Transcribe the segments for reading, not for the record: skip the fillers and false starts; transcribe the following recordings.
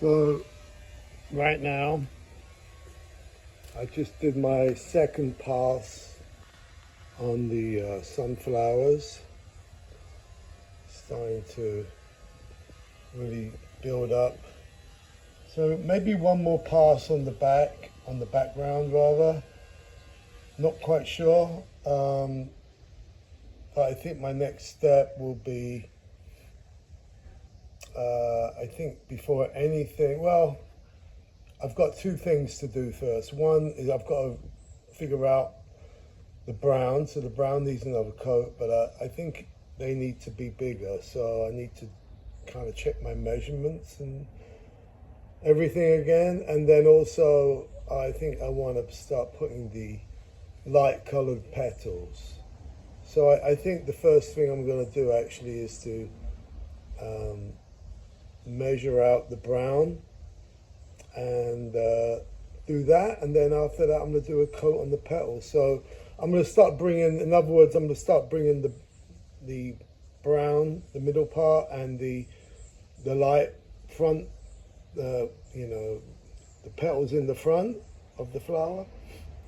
So right now I just did my second pass on the sunflowers. Starting to really build up. So maybe one more pass on the background rather. Not quite sure. But I think my next step will be, I think before anything, well, I've got two things to do first. One is I've got to figure out the brown. So the brown needs another coat, but I think they need to be bigger. So I need to kind of check my measurements and everything again. And then also I think I want to start putting the light colored petals. So I think the first thing I'm going to do actually is to measure out the brown and do that, and then after that I'm going to do a coat on the petals. So I'm going to start bringing, in other words, I'm going to start bringing the brown, the middle part, and the light front, you know, the petals in the front of the flower.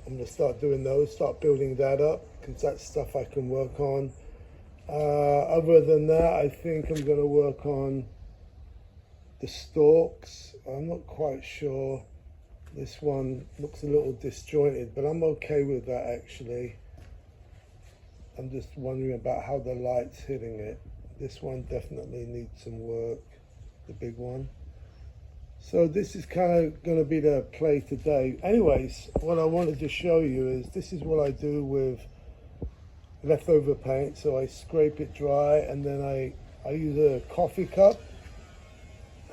I'm going to start doing those, start building that up, because that's stuff I can work on. Other than that, I think I'm going to work on the stalks. I'm not quite sure. This one looks a little disjointed, but I'm okay with that actually. I'm just wondering about how the light's hitting it. This one definitely needs some work, the big one. So this is kind of going to be the play today. Anyways, what I wanted to show you is this is what I do with leftover paint. So I scrape it dry, and then I use a coffee cup.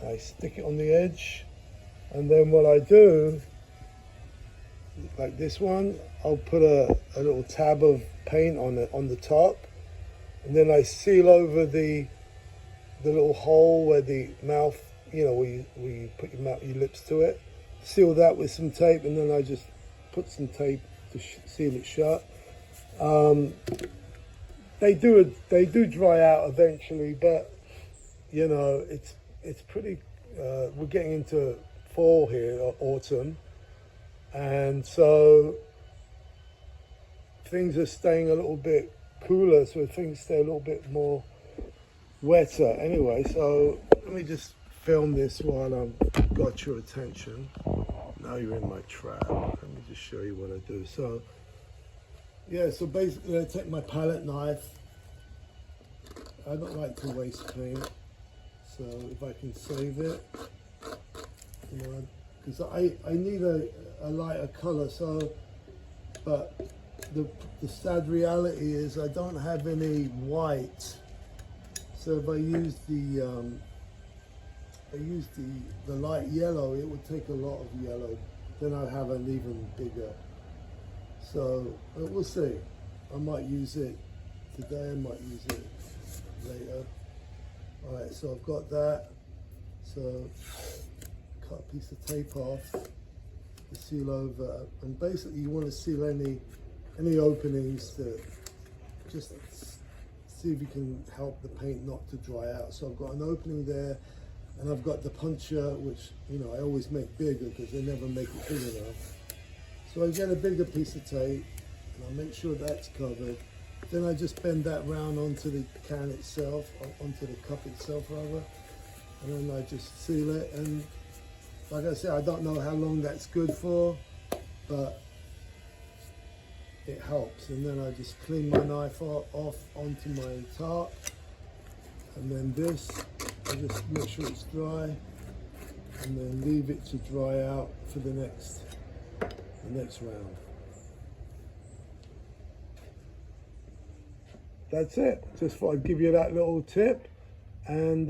I stick it on the edge, and then what I do, like this one, I'll put a little tab of paint on it on the top, and then I seal over the little hole where the mouth, you know, where you put your lips to it. Seal that with some tape, and then I just put some tape to seal it shut. They do dry out eventually, but you know, it's pretty. We're getting into fall here, or autumn, and so things are staying a little bit cooler, so things stay a little bit more wetter. Anyway, so let me just film this while I've got your attention. Now you're in my trap. Let me just show you what I do. So yeah, so basically I take my palette knife. I don't like to waste paint, so if I can save it, you know, because I need a lighter color. So, but the sad reality is I don't have any white. So if I use the light yellow, it would take a lot of yellow. Then I'd have an even bigger. So we'll see. I might use it today. I might use it later. All right, so I've got that. So cut a piece of tape off to seal over, and basically you want to seal any openings to just see if you can help the paint not to dry out. So I've got an opening there, and I've got the puncher, which, you know, I always make bigger because they never make it big enough. So I get a bigger piece of tape, and I make sure that's covered. Then I just bend that round onto the can itself, onto the cup itself rather, and then I just seal it. And like I said, I don't know how long that's good for, but it helps. And then I just clean my knife off onto my tart, and then this, I just make sure it's dry, and then leave it to dry out for the next round. That's it. Just thought I'd give you that little tip, and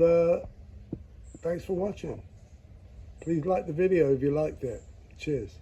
thanks for watching. Please like the video if you liked it. Cheers.